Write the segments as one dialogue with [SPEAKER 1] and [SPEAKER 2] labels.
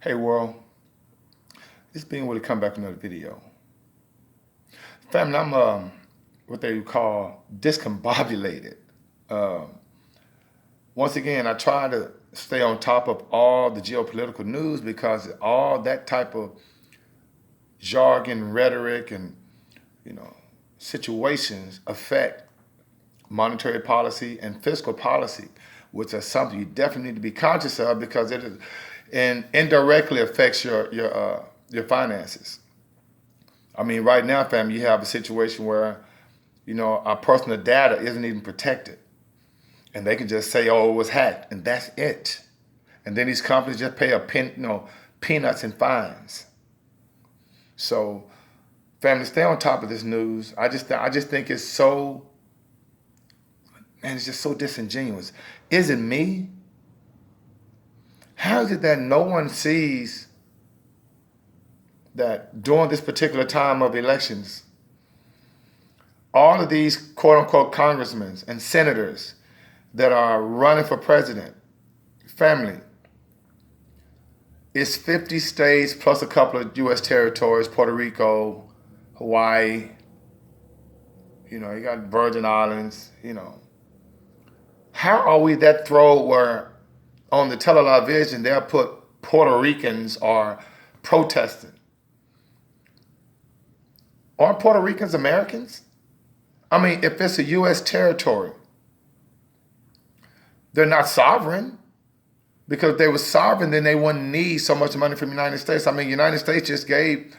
[SPEAKER 1] Hey world, it's being able to come back with another video. Family, I'm what they call discombobulated. Uh, Once again, I try to stay on top of all the geopolitical news because all that type of jargon, rhetoric, and you know situations affect monetary policy and fiscal policy, which is something you definitely need to be conscious of because it is, and indirectly affects your finances. I mean, right now, family, you have a situation where our personal data isn't even protected, and they can just say, "Oh, it was hacked," and that's it. And then these companies just pay peanuts and fines. So, family, stay on top of this news. I just think it's so, man, it's just so disingenuous. Is it me? How is it that no one sees that during this particular time of elections, all of these quote unquote congressmen and senators that are running for president, family, it's 50 states plus a couple of U.S. territories, Puerto Rico, Hawaii, you got Virgin Islands, How are we that thrilled where on the television they'll put Puerto Ricans are protesting? Aren't Puerto Ricans Americans? I mean, if it's a U.S. territory, they're not sovereign. Because if they were sovereign, then they wouldn't need so much money from the United States. I mean, the United States just gave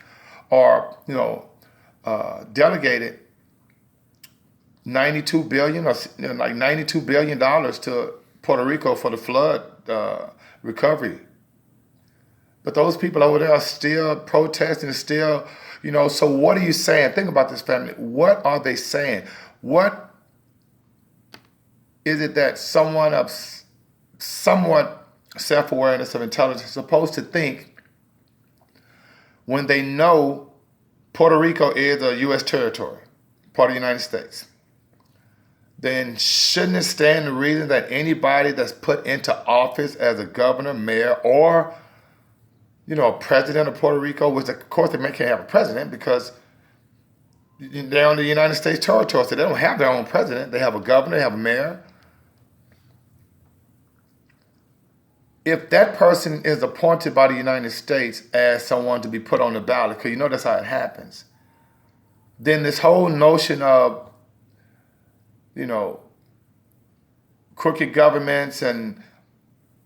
[SPEAKER 1] or, delegated 92 billion or like $92 billion to Puerto Rico for the flood recovery. But those people over there are still protesting, still, so what are you saying? Think about this, family. What are they saying? What is it that someone of somewhat self-awareness of intelligence is supposed to think when they know Puerto Rico is a U.S. territory, part of the United States? Then shouldn't it stand the reason that anybody that's put into office as a governor, mayor, or a president of Puerto Rico, which of course they can't have a president because they're on the United States territory, so they don't have their own president. They have a governor, they have a mayor. If that person is appointed by the United States as someone to be put on the ballot, because that's how it happens, then this whole notion of, crooked governments and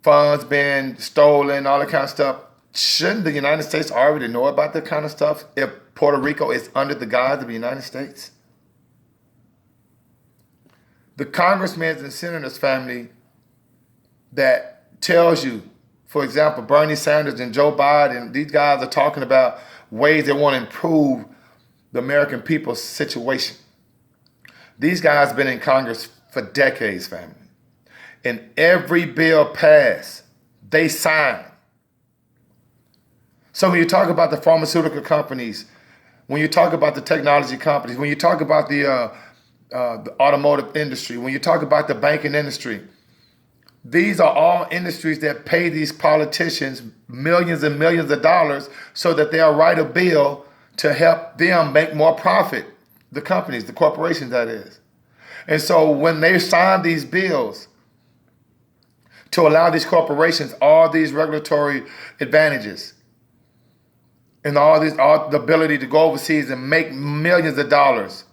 [SPEAKER 1] funds being stolen, all that kind of stuff, shouldn't the United States already know about that kind of stuff if Puerto Rico is under the guise of the United States? The congressmen and senators, family, that tells you, for example, Bernie Sanders and Joe Biden, these guys are talking about ways they want to improve the American people's situation. These guys have been in Congress for decades, family. And every bill passed, they signed. So when you talk about the pharmaceutical companies, when you talk about the technology companies, when you talk about the automotive industry, when you talk about the banking industry, these are all industries that pay these politicians millions and millions of dollars so that they'll write a bill to help them make more profit, the companies, the corporations, that is. And so when they sign these bills to allow these corporations all these regulatory advantages and all the ability to go overseas and make millions of dollars,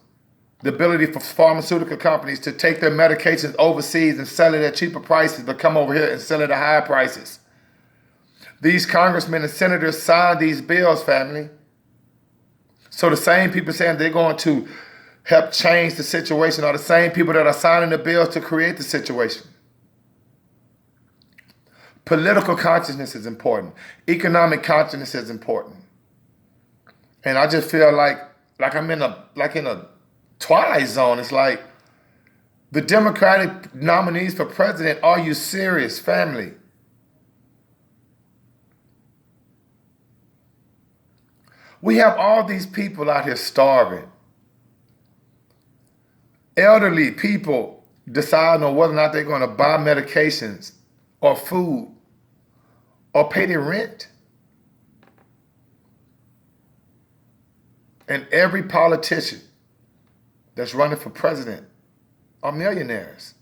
[SPEAKER 1] the ability for pharmaceutical companies to take their medications overseas and sell it at cheaper prices, but come over here and sell it at higher prices. These congressmen and senators signed these bills, family. So the same people saying they're going to help change the situation are the same people that are signing the bills to create the situation. Political consciousness is important. Economic consciousness is important. And I just feel like I'm in a twilight zone. It's like the Democratic nominees for president, are you serious, family? We have all these people out here starving. Elderly people deciding on whether or not they're going to buy medications or food or pay their rent. And every politician that's running for president are millionaires.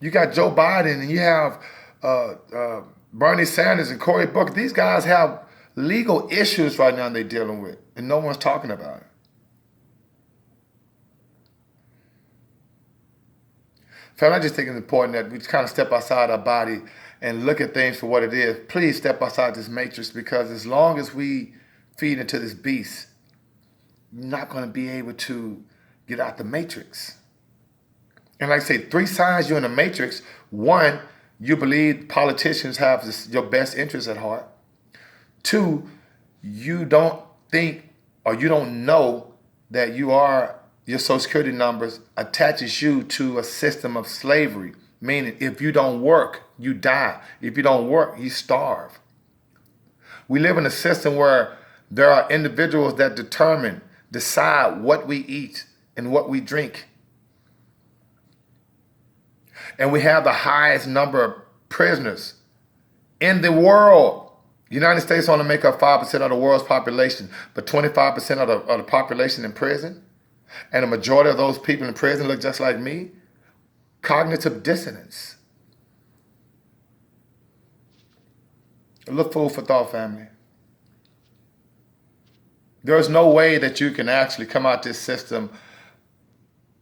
[SPEAKER 1] You got Joe Biden and you have Bernie Sanders and Cory Booker. These guys have legal issues right now they're dealing with, and no one's talking about it. Family, I just think it's important that we kind of step outside our body and look at things for what it is. Please step outside this matrix, because as long as we feed into this beast, you're not going to be able to get out the matrix. And like I say, 3 signs you're in the matrix. 1, you believe politicians have your best interests at heart. 2, you don't think or you don't know that your Social Security numbers attaches you to a system of slavery. Meaning, if you don't work, you die. If you don't work, you starve. We live in a system where there are individuals that decide what we eat and what we drink. And we have the highest number of prisoners in the world. The United States only make up 5% of the world's population, but 25% of the population in prison. And the majority of those people in prison look just like me. Cognitive dissonance. A little food for thought, family. There's no way that you can actually come out this system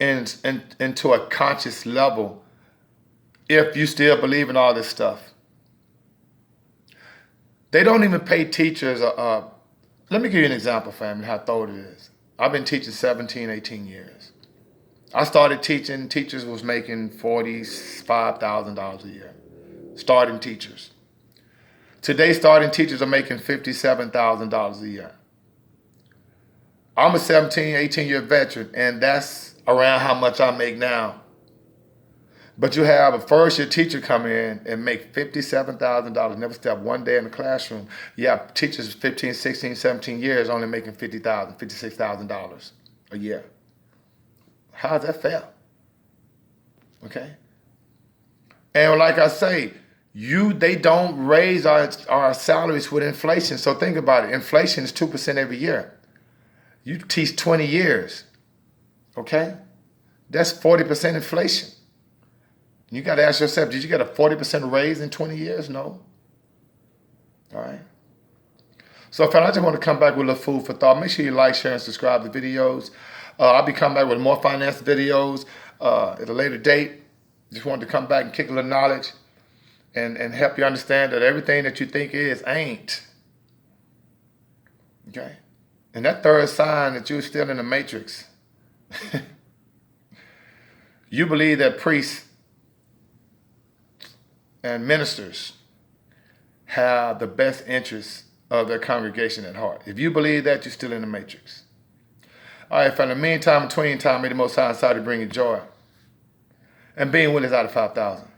[SPEAKER 1] into a conscious level if you still believe in all this stuff. They don't even pay teachers. Let me give you an example, family, how thorough it is. I've been teaching 17, 18 years. I started teaching, teachers was making $45,000 a year. Starting teachers. Today, starting teachers are making $57,000 a year. I'm a 17, 18-year veteran, and that's around how much I make now. But you have a first-year teacher come in and make $57,000, never step one day in the classroom. You have teachers 15, 16, 17 years only making $50,000, $56,000 a year. How is that fair? Okay? And like I say, they don't raise our salaries with inflation. So think about it. Inflation is 2% every year. You teach 20 years, okay? That's 40% inflation. You got to ask yourself, did you get a 40% raise in 20 years? No. All right. So, I just want to come back with a little food for thought. Make sure you like, share, and subscribe to videos. I'll be coming back with more finance videos at a later date. Just wanted to come back and kick a little knowledge and help you understand that everything that you think is ain't. Okay? And that third sign that you're still in the matrix. You believe that priests and ministers have the best interests of their congregation at heart. If you believe that, you're still in the matrix. All right, for the meantime, between time, may the Most High inside to bring you joy. And being with us out of 5,000.